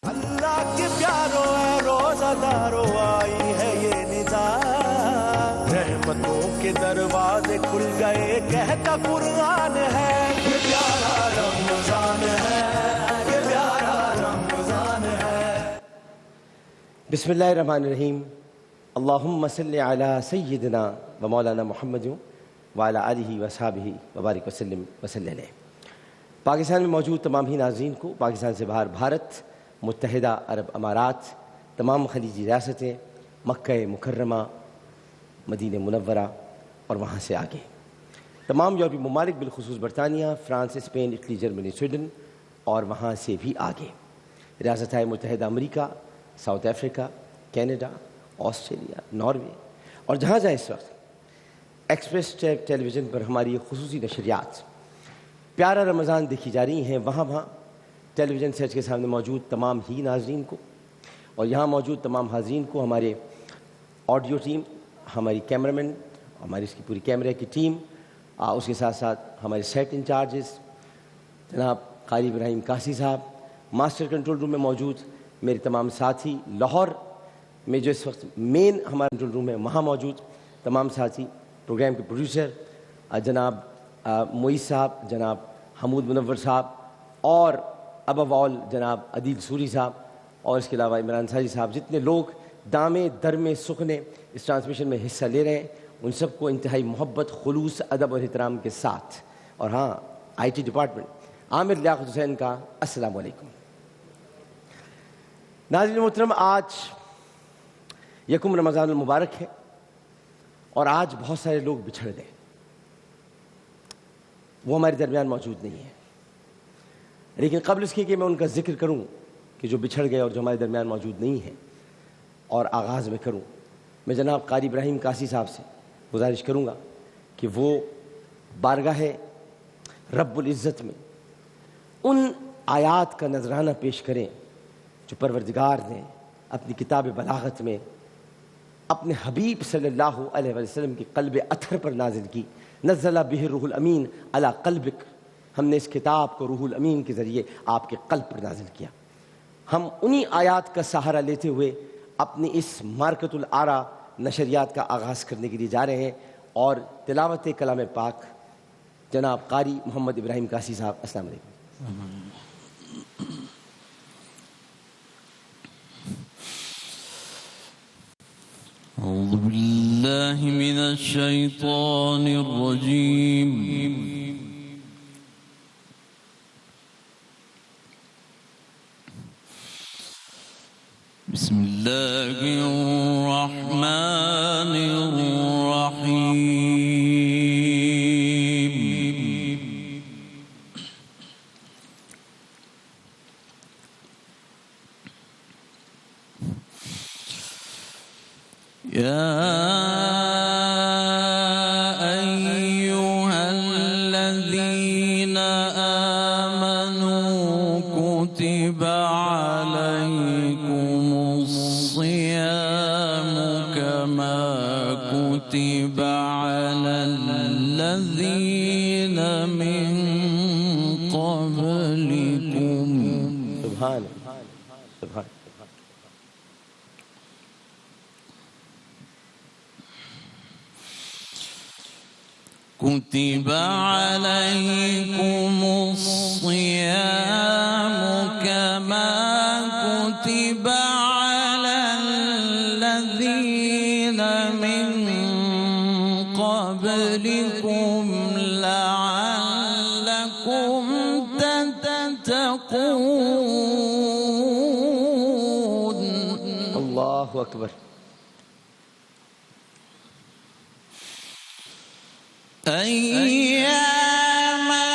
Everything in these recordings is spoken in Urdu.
اللہ کے پیارو ہے روزہ دارو آئی ہے یہ ندا، رحمتوں کے دروازے کھل گئے کہتا قرآن ہے، یہ پیارا رمضان ہے، یہ پیارا رمضان ہے۔ بسم اللہ الرحمن الرحیم، اللہم صلی علی سیدنا و مولانا محمد وعلی آلہ وصحبہ وبارک وسلم وصلی علیہ۔ پاکستان میں موجود تمام ہی ناظرین کو، پاکستان سے باہر بھارت، متحدہ عرب امارات، تمام خلیجی ریاستیں، مکہ مکرمہ، مدینہ منورہ اور وہاں سے آگے تمام یورپی ممالک بالخصوص برطانیہ، France, Spain, Italy, Germany, Sweden اور وہاں سے بھی آگے ریاستہائے متحدہ امریکہ، South Africa, Canada, Australia, Norway اور جہاں جہاں اس وقت ایکسپریس ٹیلی ویژن پر ہماری یہ خصوصی نشریات پیارا رمضان دیکھی جا رہی ہیں، وہاں ٹیلی ویژن سیٹ کے سامنے موجود تمام ہی ناظرین کو اور یہاں موجود تمام حاضرین کو، ہمارے آڈیو ٹیم، ہماری کیمرامین، ہماری اس کی پوری کیمرے کی ٹیم، اس کے ساتھ ساتھ ہمارے سیٹ انچارجز جناب قاری ابراہیم قاسی صاحب، ماسٹر کنٹرول روم میں موجود میرے تمام ساتھی، لاہور میں جو اس وقت مین ہمارا کنٹرول روم ہے وہاں موجود تمام ساتھی، پروگرام کے پروڈیوسر جناب معیز صاحب، جناب حمود منور صاحب اور ابو آل جناب عدیل سوری صاحب اور اس کے علاوہ عمران ساجی صاحب، جتنے لوگ دامے درمے سخنے اس ٹرانسمیشن میں حصہ لے رہے ہیں، ان سب کو انتہائی محبت، خلوص، ادب اور احترام کے ساتھ، اور ہاں I T department Aamir Liaquat حسین کا السلام علیکم۔ ناظرین محترم، آج یکم رمضان المبارک ہے اور آج بہت سارے لوگ بچھڑ گئے، وہ ہمارے درمیان موجود نہیں ہیں، لیکن قبل اس کے کہ میں ان کا ذکر کروں کہ جو بچھڑ گئے اور جو ہمارے درمیان موجود نہیں ہیں، اور آغاز میں کروں، میں جناب قاری ابراہیم قاسی صاحب سے گزارش کروں گا کہ وہ بارگاہ رب العزت میں ان آیات کا نذرانہ پیش کریں جو پروردگار نے اپنی کتاب بلاغت میں اپنے حبیب صلی اللہ علیہ وسلم کی قلب اطہر پر نازل کی۔ نزل بہ الروح الامین علی قلبک، ہم نے اس کتاب کو روح الامین کے ذریعے آپ کے قلب پر نازل کیا۔ ہم انہی آیات کا سہارا لیتے ہوئے اپنی اس مارکت الآرا نشریات کا آغاز کرنے کے لیے جا رہے ہیں، اور تلاوت کلام پاک جناب قاری محمد ابراہیم قاسی صاحب، السلام علیکم۔ اعوذ باللہ من الشیطان الرجیم، بسم اللہ الرحمن الرحیم۔ یا ایہا الذین آمنوا کتب علیکم الصیام کما کتب علی الذین من قبلکم۔ سبحان سبحان۔ کتب علیکم الصیام کما کتب علی الذین من قبلکم لعلکم تتقون۔ اللہ اکبر۔ ایاما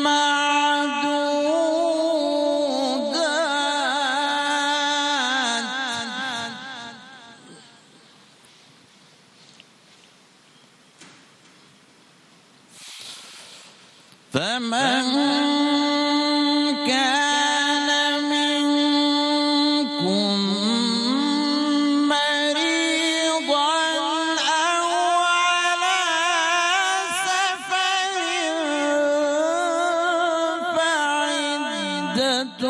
معدودات، فمن كان منكم مريضا أو على سفر فعدة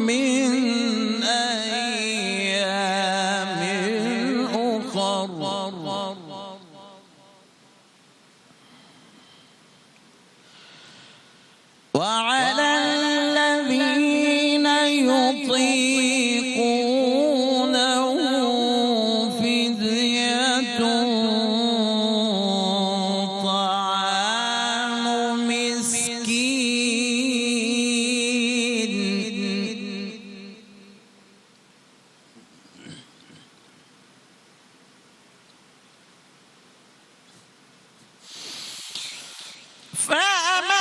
من أيام أخر وعلى الذين يطيقونه فدية طعام مسكين فمن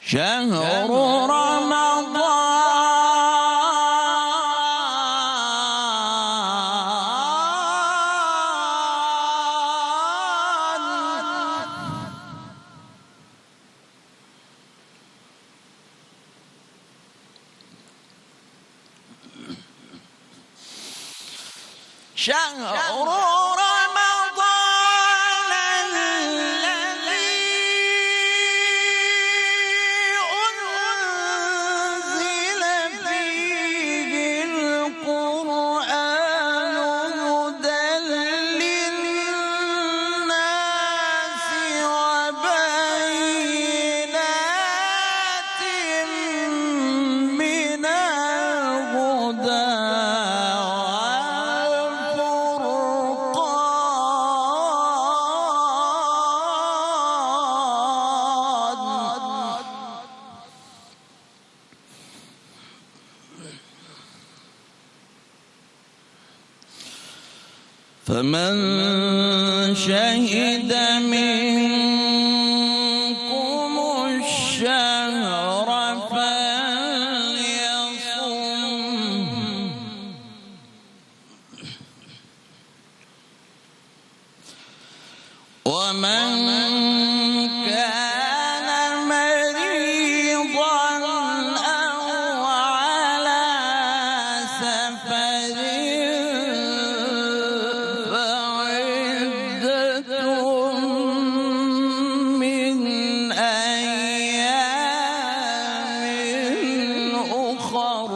شهر رمضان الذي أنزل فيه القرآن هدى للناس وبينات من الهدى فمن شهد منكم الشهر فليصم ومن كان مريضا أو على سفر من أيام أخر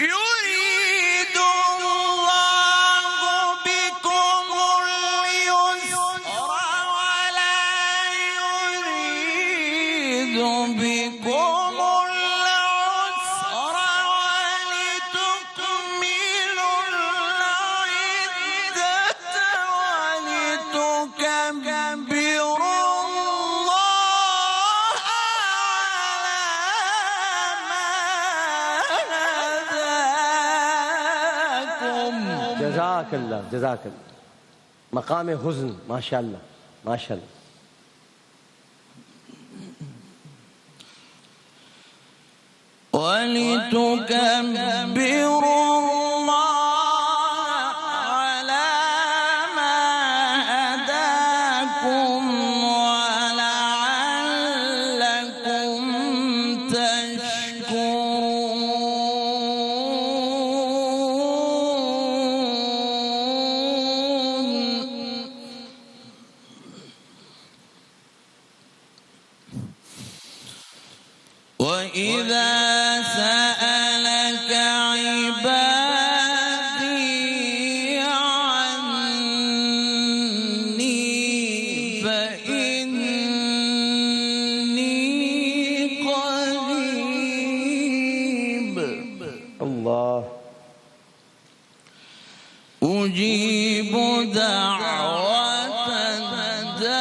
يريد الله بكم اليسر ولا يريد بكم العسر ولتكملوا العدة ولتكبروا الله على ما هداكم. جزاك الله جزاك الله. مقام حزن ما شاء الله ما شاء الله. ولتكبروا الله على ما هداكم ولعلكم تشكرون. وإذا سألك عبادي عني فإني قريب الله أجيب دعوة الداع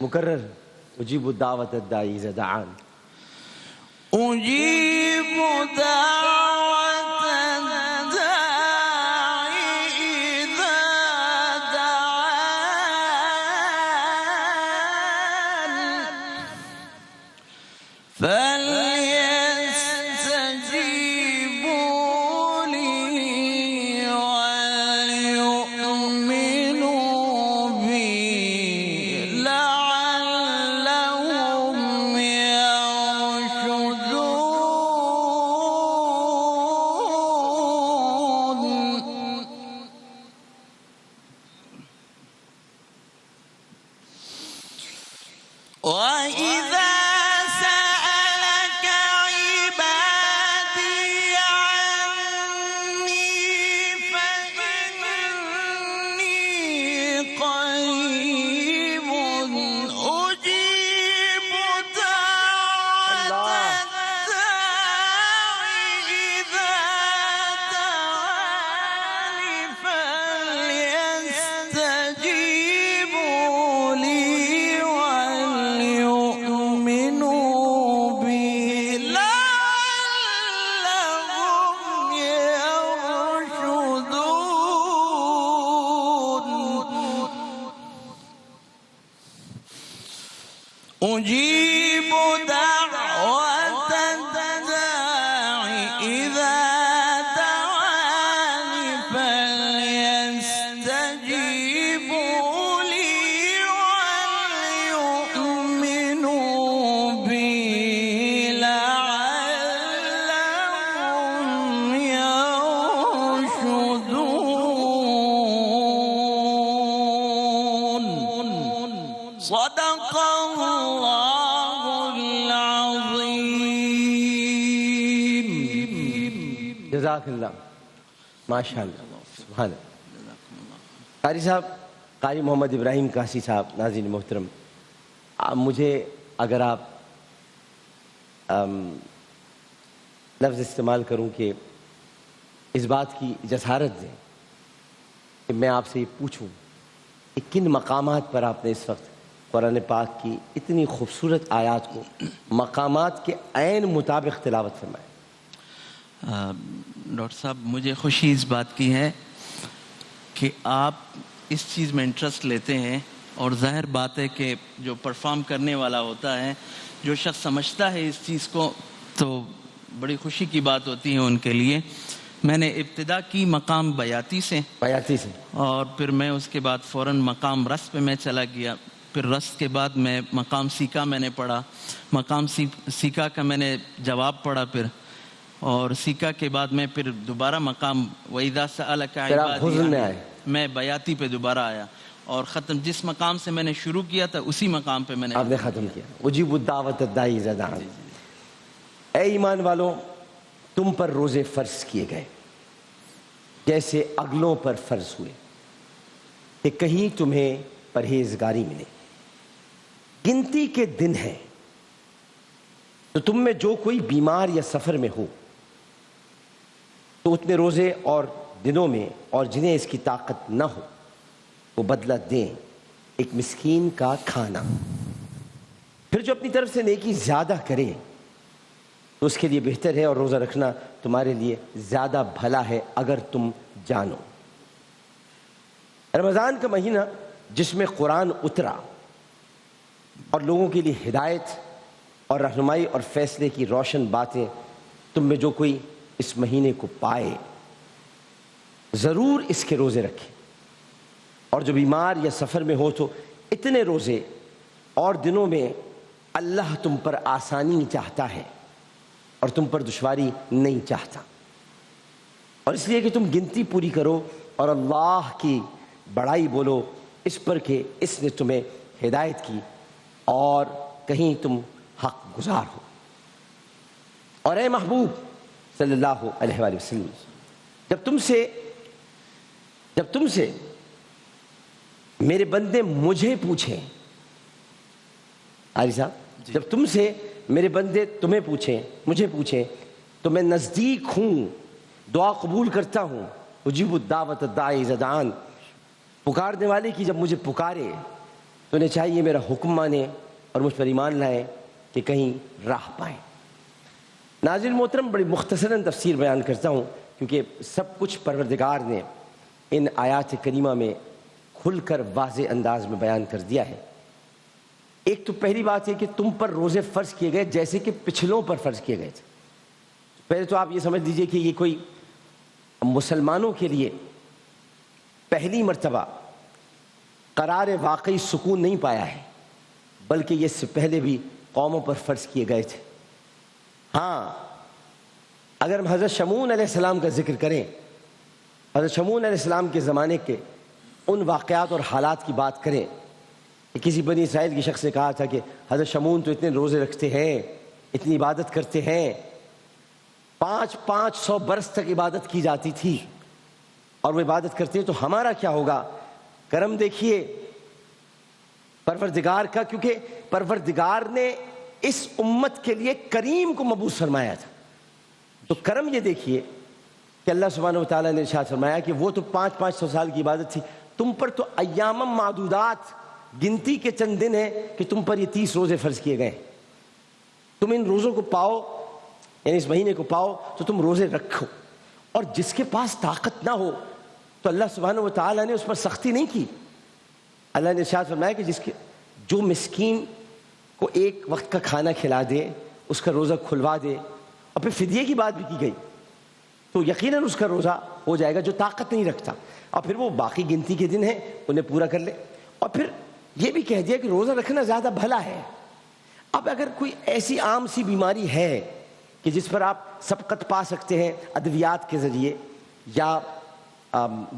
مکرر اجیب الدعوت الداعی اذا دعان. أجيب دعوة الداعي إذا دعان فليستجيبوا لي وليؤمنوا بي لعلهم يرشدون. وإذا سألك عبادي عني فإني قريب أجيب دعوة الداعي إذا دعاني فليستجيبوا لي وليؤمنوا بي لعلهم يرشدون. أجيب دعوة الداعي إذا دعاني فليستجيبوا لي وليؤمنوا بي لعلهم يرشدون. صدق الله العظيم. جزاک اللہ. ماشاء اللہ. سبحان اللہ. قاری صاحب، قاری محمد ابراہیم کاسی صاحب، ناظرین محترم، مجھے اگر آپ لفظ استعمال کروں کہ اس بات کی جسارت دیں کہ میں آپ سے یہ پوچھوں کہ کن مقامات پر آپ نے اس وقت قرآن پاک کی اتنی خوبصورت آیات کو مقامات کے عین مطابق تلاوت فرمائے؟ ڈاکٹر صاحب، مجھے خوشی اس بات کی ہے کہ آپ اس چیز میں انٹرسٹ لیتے ہیں، اور ظاہر بات ہے کہ جو پرفارم کرنے والا ہوتا ہے، جو شخص سمجھتا ہے اس چیز کو، تو بڑی خوشی کی بات ہوتی ہے ان کے لیے. میں نے ابتدا کی مقام بیاتی سے، اور پھر میں اس کے بعد فوراً مقام رست پہ میں چلا گیا. پھر رست کے بعد میں مقام سیکا میں نے پڑھا، مقام سیکا کا میں نے جواب پڑھا پھر، اور سیکا کے بعد میں پھر دوبارہ مقام وَإِذَا سَأَلَكَ عِبَادِي میں بیاتی پہ دوبارہ آیا، اور ختم جس مقام سے میں نے شروع کیا تھا اسی مقام پہ میں نے آپ نے ختم کیا. اجیب الدعوت الداعی اذا دعان. اے ایمان والوں، تم پر روزے فرض کیے گئے جیسے اگلوں پر فرض ہوئے کہ کہیں تمہیں پرہیزگاری ملے. گنتی کے دن ہیں تو تم میں جو کوئی بیمار یا سفر میں ہو تو اتنے روزے اور دنوں میں، اور جنہیں اس کی طاقت نہ ہو وہ بدلہ دیں ایک مسکین کا کھانا. پھر جو اپنی طرف سے نیکی زیادہ کرے تو اس کے لیے بہتر ہے، اور روزہ رکھنا تمہارے لیے زیادہ بھلا ہے اگر تم جانو. رمضان کا مہینہ جس میں قرآن اترا اور لوگوں کے لیے ہدایت اور رہنمائی اور فیصلے کی روشن باتیں، تم میں جو کوئی اس مہینے کو پائے ضرور اس کے روزے رکھے، اور جو بیمار یا سفر میں ہو تو اتنے روزے اور دنوں میں اللہ تم پر آسانی چاہتا ہے اور تم پر دشواری نہیں چاہتا، اور اس لیے کہ تم گنتی پوری کرو اور اللہ کی بڑائی بولو اس پر کہ اس نے تمہیں ہدایت کی اور کہیں تم حق گزار ہو. اور اے محبوب صلی اللہ علیہ وآلہ وسلم، جب تم سے میرے بندے مجھے پوچھیں، علی صاحب، جب تم سے میرے بندے تمہیں پوچھیں، مجھے پوچھیں، تو میں نزدیک ہوں، دعا قبول کرتا ہوں. اجیب الدعوت الداعی اذا دعان، پکارنے والے کی جب مجھے پکارے تو انہیں چاہیے میرا حکم مانیں اور مجھ پر ایمان لائیں کہ کہیں راہ پائیں۔ ناظرین محترم، بڑی مختصراً تفسیر بیان کرتا ہوں کیونکہ سب کچھ پروردگار نے ان آیات کریمہ میں کھل کر واضح انداز میں بیان کر دیا ہے۔ ایک تو پہلی بات ہے کہ تم پر روزے فرض کیے گئے جیسے کہ پچھلوں پر فرض کیے گئے تھے۔ پہلے تو آپ یہ سمجھ لیجئے کہ یہ کوئی مسلمانوں کے لیے پہلی مرتبہ قرار واقعی سکون نہیں پایا ہے، بلکہ یہ اس سے پہلے بھی قوموں پر فرض کیے گئے تھے۔ ہاں، اگر ہم حضرت شمعون علیہ السلام کا ذکر کریں، حضرت شمعون علیہ السلام کے زمانے کے ان واقعات اور حالات کی بات کریں کہ کسی بنی اسرائیل کی شخص نے کہا تھا کہ حضرت شمعون تو اتنے روزے رکھتے ہیں، اتنی عبادت کرتے ہیں، 500 برس تک عبادت کی جاتی تھی اور وہ عبادت کرتے ہیں، تو ہمارا کیا ہوگا؟ کرم دیکھیے پروردگار کا، کیونکہ پروردگار نے اس امت کے لیے کریم کو مبعوث فرمایا تھا۔ تو کرم یہ دیکھیے کہ اللہ سبحانہ وتعالیٰ نے ارشاد فرمایا کہ وہ تو 500 سال کی عبادت تھی، تم پر تو ایام معدودات، گنتی کے چند دن ہیں کہ تم پر یہ 30 روزے فرض کیے گئے۔ تم ان روزوں کو پاؤ، یعنی اس مہینے کو پاؤ تو تم روزے رکھو، اور جس کے پاس طاقت نہ ہو تو اللہ سبحانہ وتعالیٰ نے اس پر سختی نہیں کی۔ اللہ نے ارشاد فرمایا کہ جو مسکین کو ایک وقت کا کھانا کھلا دے، اس کا روزہ کھلوا دے، اور پھر فدیے کی بات بھی کی گئی، تو یقیناً اس کا روزہ ہو جائے گا جو طاقت نہیں رکھتا، اور پھر وہ باقی گنتی کے دن ہیں انہیں پورا کر لے۔ اور پھر یہ بھی کہہ دیا کہ روزہ رکھنا زیادہ بھلا ہے۔ اب اگر کوئی ایسی عام سی بیماری ہے کہ جس پر آپ سبقت پا سکتے ہیں ادویات کے ذریعے یا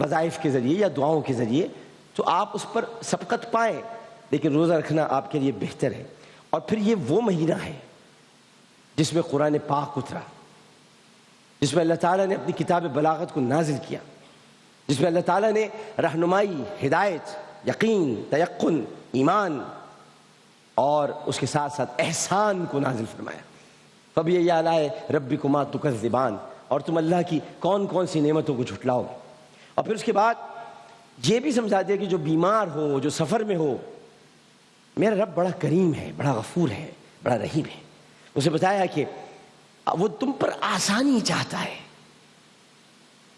وظائف کے ذریعے یا دعاؤں کے ذریعے، تو آپ اس پر سبقت پائیں، لیکن روزہ رکھنا آپ کے لیے بہتر ہے۔ اور پھر یہ وہ مہینہ ہے جس میں قرآن پاک اترا، جس میں اللہ تعالیٰ نے اپنی کتاب بلاغت کو نازل کیا، جس میں اللہ تعالیٰ نے رہنمائی، ہدایت، یقین، تیقن، ایمان اور اس کے ساتھ ساتھ احسان کو نازل فرمایا۔ فَبِأَيِّ آلَاءِ رَبِّكُمَا تُكَذِّبَانِ، اور تم اللہ کی کون کون سی نعمتوں کو جھٹلاؤ۔ اور پھر اس کے بعد یہ بھی سمجھا دیا کہ جو بیمار ہو، جو سفر میں ہو، میرا رب بڑا کریم ہے، بڑا غفور ہے، بڑا رحیم ہے۔ اسے بتایا کہ وہ تم پر آسانی چاہتا ہے،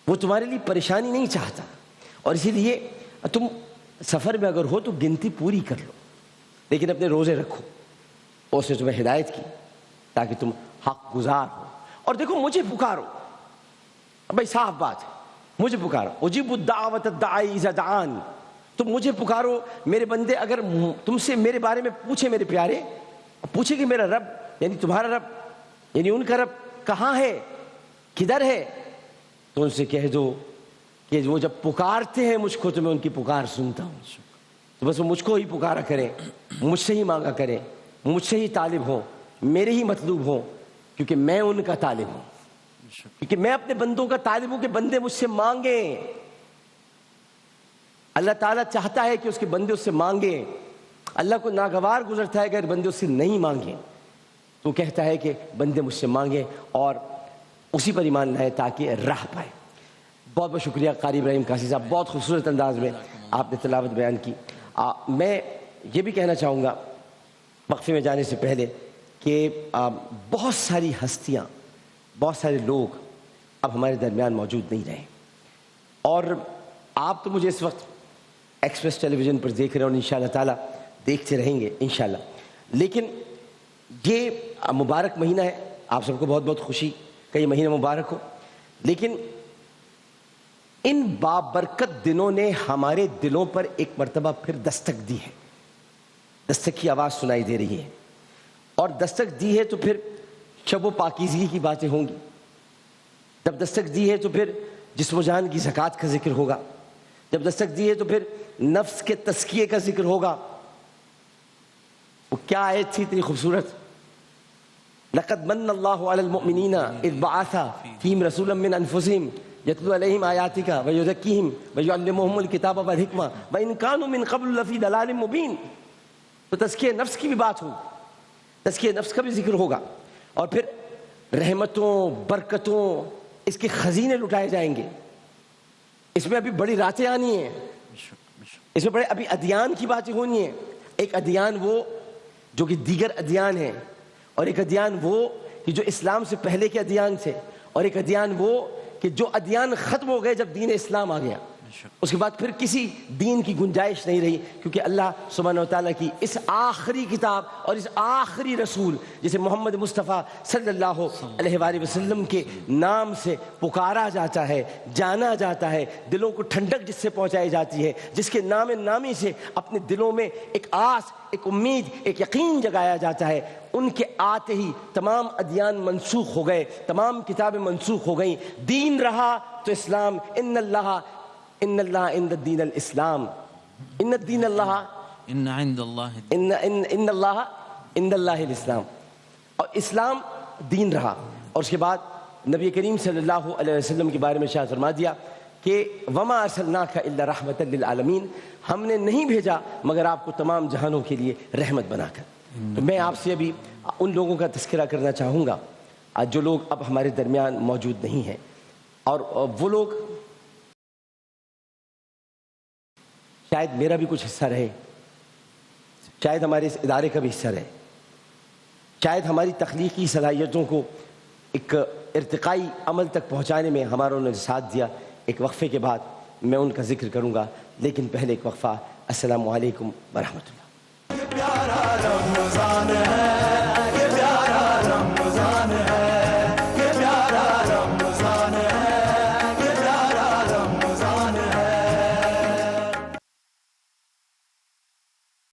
وہ تمہارے لیے پریشانی نہیں چاہتا، اور اسی لیے تم سفر میں اگر ہو تو گنتی پوری کر لو، لیکن اپنے روزے رکھو۔ اور اس نے تمہیں ہدایت کی تاکہ تم حق گزار ہو۔ اور دیکھو، مجھے پکارو، بھائی صاف بات ہے، مجھے پکارو، اجیب الدعوۃ الداعی اذا دعان، تم مجھے پکارو میرے بندے۔ اگر تم سے میرے بارے میں پوچھے میرے پیارے، پوچھے کہ میرا رب، یعنی تمہارا رب، یعنی ان کا رب کہاں ہے، کدھر ہے، تو ان سے کہہ دو کہ وہ جب پکارتے ہیں مجھ کو تو میں ان کی پکار سنتا ہوں۔ تو بس وہ مجھ کو ہی پکارا کریں، مجھ سے ہی مانگا کریں، مجھ سے ہی طالب ہوں، میرے ہی مطلوب ہوں، کیونکہ میں ان کا طالب ہوں، کیونکہ میں اپنے بندوں کا طالب ہوں کہ بندے مجھ سے مانگیں۔ اللہ تعالیٰ چاہتا ہے کہ اس کے بندے اس سے مانگیں۔ اللہ کو ناگوار گزرتا ہے کہ اگر بندے اس سے نہیں مانگیں، تو کہتا ہے کہ بندے مجھ سے مانگیں اور اسی پر ایمان لائیں تاکہ راہ پائے۔ بہت بہت شکریہ قاری ابراہیم قاسی صاحب، بہت خوبصورت انداز میں آپ نے تلاوت بیان کی۔ میں یہ بھی کہنا چاہوں گا وقفے میں جانے سے پہلے کہ بہت ساری ہستیاں، بہت سارے لوگ اب ہمارے درمیان موجود نہیں رہے، اور آپ تو مجھے اس وقت ایکسپریس ٹیلی ویژن پر دیکھ رہے ہیں اور انشاءاللہ تعالیٰ دیکھتے رہیں گے انشاءاللہ، لیکن یہ مبارک مہینہ ہے، آپ سب کو بہت بہت خوشی کہ یہ مہینہ مبارک ہو، لیکن ان بابرکت دنوں نے ہمارے دلوں پر ایک مرتبہ پھر دستک دی ہے، دستک کی آواز سنائی دے رہی ہے، اور دستک دی ہے تو پھر شب و پاکیزگی کی باتیں ہوں گی، جب دستک دی ہے تو پھر جسم و جان کی زکوٰۃ کا ذکر ہوگا، جب دستک دی ہے تو پھر نفس کے تزکیے کا ذکر ہوگا۔ وہ کیا آیت تھی اتنی خوبصورت، لقد من اللہ علی المؤمنین اذ بعث فیہم رسولا من انفسہم یتلو علیہم آیاتک ویزکیہم ویعلمہم الکتاب والحکمہ وان کانوا من قبل لفی ضلال مبین۔ تو تزکیہ نفس کی بھی بات ہوگی، تزکیہ نفس کا بھی ذکر ہوگا، اور پھر رحمتوں، برکتوں، اس کے خزینے لٹائے جائیں گے۔ اس میں ابھی بڑی راتیں آنی ہیں، اس میں بڑے ابھی ادیان کی باتیں ہونی ہیں، ایک ادیان وہ جو کہ دیگر ادیان ہیں، اور ایک ادیان وہ کہ جو اسلام سے پہلے کے ادیان سے، اور ایک ادیان وہ کہ جو ادیان ختم ہو گئے جب دین اسلام آ گیا، اس کے بعد پھر کسی دین کی گنجائش نہیں رہی، کیونکہ اللہ سبحانہ وتعالیٰ کی اس آخری کتاب اور اس آخری رسول جسے محمد مصطفیٰ صلی اللہ علیہ وآلہ وسلم کے نام سے پکارا جاتا ہے، جانا جاتا ہے، دلوں کو ٹھنڈک جس سے پہنچائی جاتی ہے، جس کے نام نامی سے اپنے دلوں میں ایک آس، ایک امید، ایک یقین جگایا جاتا ہے، ان کے آتے ہی تمام ادیان منسوخ ہو گئے، تمام کتابیں منسوخ ہو گئیں، دین رہا تو اسلام۔ ان اللہ عند الدین الاسلام، ان الدین اللہ ان عند اللہ ان اللہ عند اللہ الاسلام، اور اسلام دین رہا۔ اور اس کے بعد نبی کریم صلی اللہ علیہ وسلم کے بارے میں شاہ فرما دیا کہ وما ارسلناک الا رحمۃ للعالمین، ہم نے نہیں بھیجا مگر آپ کو تمام جہانوں کے لیے رحمت بنا کر۔ تو میں آپ سے ابھی ان لوگوں کا تذکرہ کرنا چاہوں گا جو لوگ اب ہمارے درمیان موجود نہیں ہیں، اور وہ لوگ شاید میرا بھی کچھ حصہ رہے، شاید ہمارے اس ادارے کا بھی حصہ رہے، شاید ہماری تخلیقی صلاحیتوں کو ایک ارتقائی عمل تک پہنچانے میں ہمارا انہوں نے ساتھ دیا۔ ایک وقفے کے بعد میں ان کا ذکر کروں گا، لیکن پہلے ایک وقفہ۔ السلام علیکم ورحمۃ اللہ۔